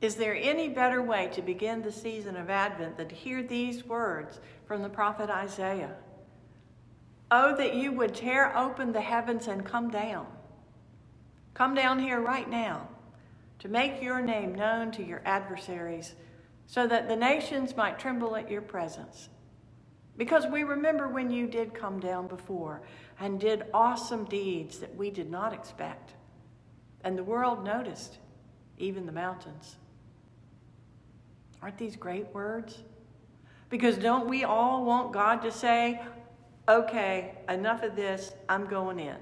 Is there any better way to begin the season of Advent than to hear these words from the prophet Isaiah? Oh, that you would tear open the heavens and come down. Come down here right now to make your name known to your adversaries so that the nations might tremble at your presence. Because we remember when you did come down before and did awesome deeds that we did not expect. And the world noticed, even the mountains. Aren't these great words? Because don't we all want God to say, okay, enough of this, I'm going in.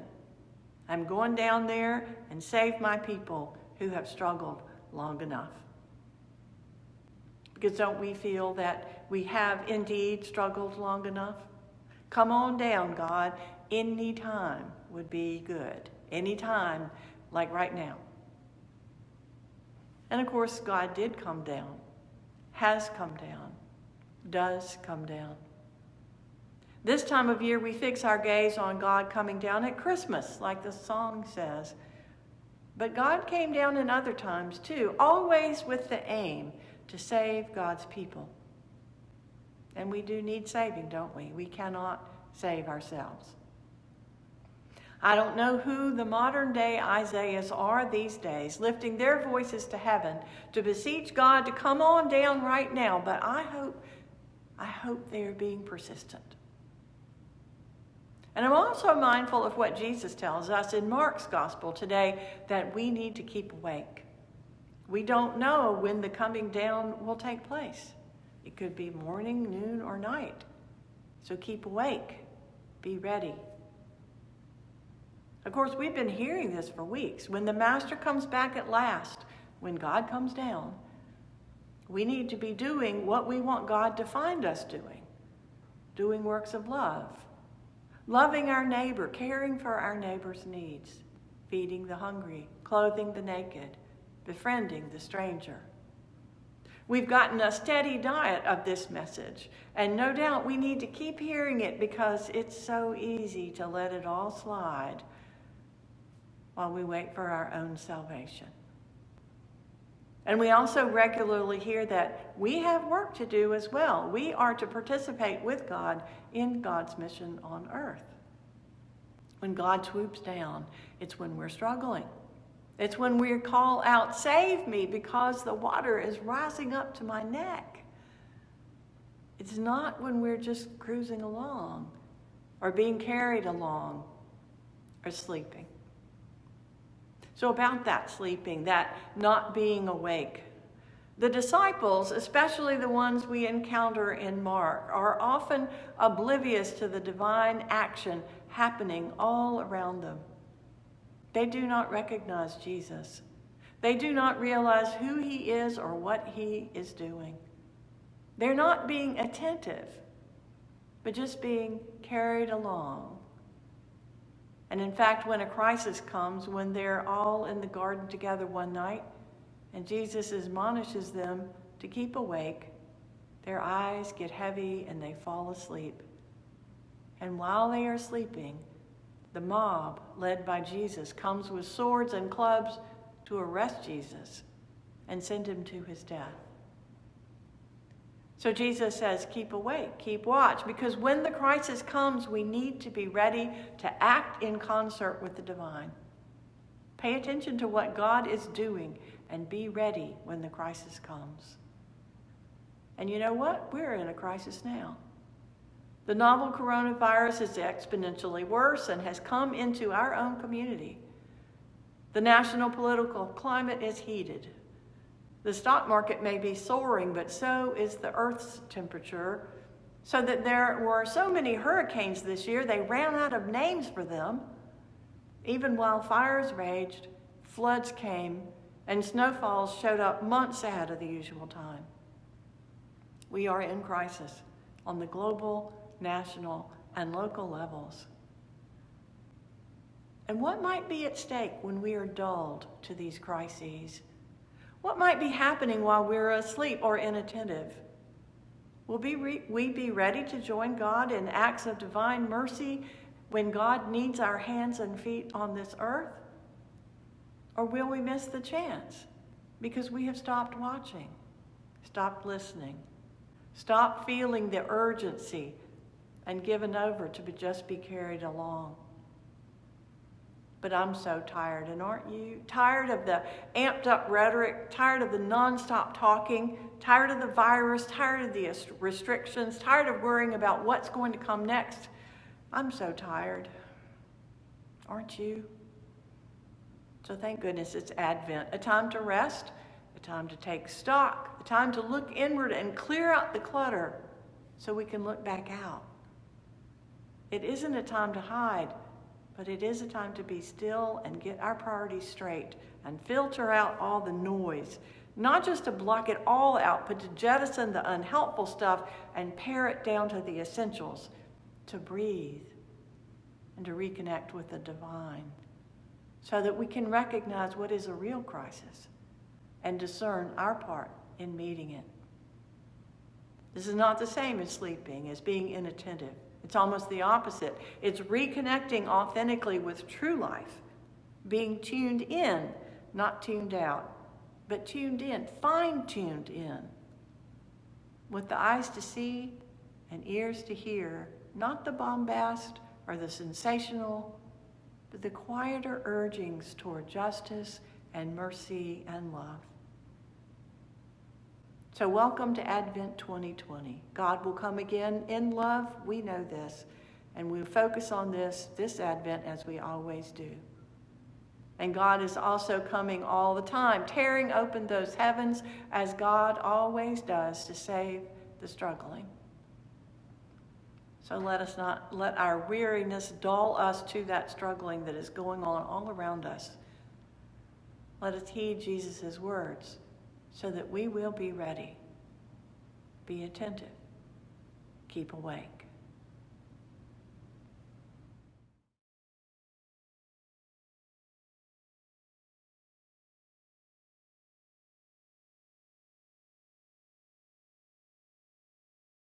I'm going down there and save my people who have struggled long enough. Because don't we feel that we have indeed struggled long enough? Come on down, God. Any time would be good. Any time, like right now. And of course, God did come down, has come down, does come down. This time of year, we fix our gaze on God coming down at Christmas, like the song says. But God came down in other times too, always with the aim to save God's people. And we do need saving, don't we? We cannot save ourselves. I don't know who the modern day Isaiahs are these days, lifting their voices to heaven to beseech God to come on down right now, but I hope they are being persistent. And I'm also mindful of what Jesus tells us in Mark's gospel today, that we need to keep awake. We don't know when the coming down will take place. It could be morning, noon, or night. So keep awake. Be ready. Of course, we've been hearing this for weeks. When the Master comes back at last, when God comes down, we need to be doing what we want God to find us doing works of love, loving our neighbor, caring for our neighbor's needs, feeding the hungry, clothing the naked, befriending the stranger. We've gotten a steady diet of this message, and no doubt we need to keep hearing it because it's so easy to let it all slide while we wait for our own salvation. And we also regularly hear that we have work to do as well. We are to participate with God in God's mission on earth. When God swoops down, it's when we're struggling. It's when we call out, "Save me," because the water is rising up to my neck. It's not when we're just cruising along or being carried along or sleeping. So about that sleeping, that not being awake, the disciples, especially the ones we encounter in Mark, are often oblivious to the divine action happening all around them. They do not recognize Jesus. They do not realize who he is or what he is doing. They're not being attentive, but just being carried along. And in fact, when a crisis comes, when they're all in the garden together one night, and Jesus admonishes them to keep awake, their eyes get heavy and they fall asleep. And while they are sleeping, the mob, led by Jesus, comes with swords and clubs to arrest Jesus and send him to his death. So Jesus says, keep awake, keep watch, because when the crisis comes, we need to be ready to act in concert with the divine. Pay attention to what God is doing and be ready when the crisis comes. And you know what? We're in a crisis now. The novel coronavirus is exponentially worse and has come into our own community. The national political climate is heated. The stock market may be soaring, but so is the Earth's temperature, so that there were so many hurricanes this year, they ran out of names for them. Even while fires raged, floods came, and snowfalls showed up months ahead of the usual time. We are in crisis on the global, national, and local levels. And what might be at stake when we are dulled to these crises? What might be happening while we're asleep or inattentive? Will we be ready to join God in acts of divine mercy when God needs our hands and feet on this earth? Or will we miss the chance because we have stopped watching, stopped listening, stopped feeling the urgency, and given over to just be carried along. But I'm so tired, and aren't you? Tired of the amped up rhetoric, tired of the nonstop talking, tired of the virus, tired of the restrictions, tired of worrying about what's going to come next. I'm so tired. Aren't you? So thank goodness it's Advent, a time to rest, a time to take stock, a time to look inward and clear out the clutter so we can look back out. It isn't a time to hide, but it is a time to be still and get our priorities straight and filter out all the noise. Not just to block it all out, but to jettison the unhelpful stuff and pare it down to the essentials, to breathe and to reconnect with the divine so that we can recognize what is a real crisis and discern our part in meeting it. This is not the same as sleeping, as being inattentive. It's almost the opposite. It's reconnecting authentically with true life, being tuned in, not tuned out, but tuned in, fine-tuned in, with the eyes to see and ears to hear, not the bombast or the sensational, but the quieter urgings toward justice and mercy and love. So welcome to Advent 2020. God will come again in love, we know this, and we'll focus on this Advent as we always do. And God is also coming all the time, tearing open those heavens as God always does to save the struggling. So let us not let our weariness dull us to that struggling that is going on all around us. Let us heed Jesus' words, so that we will be ready. Be attentive. Keep awake.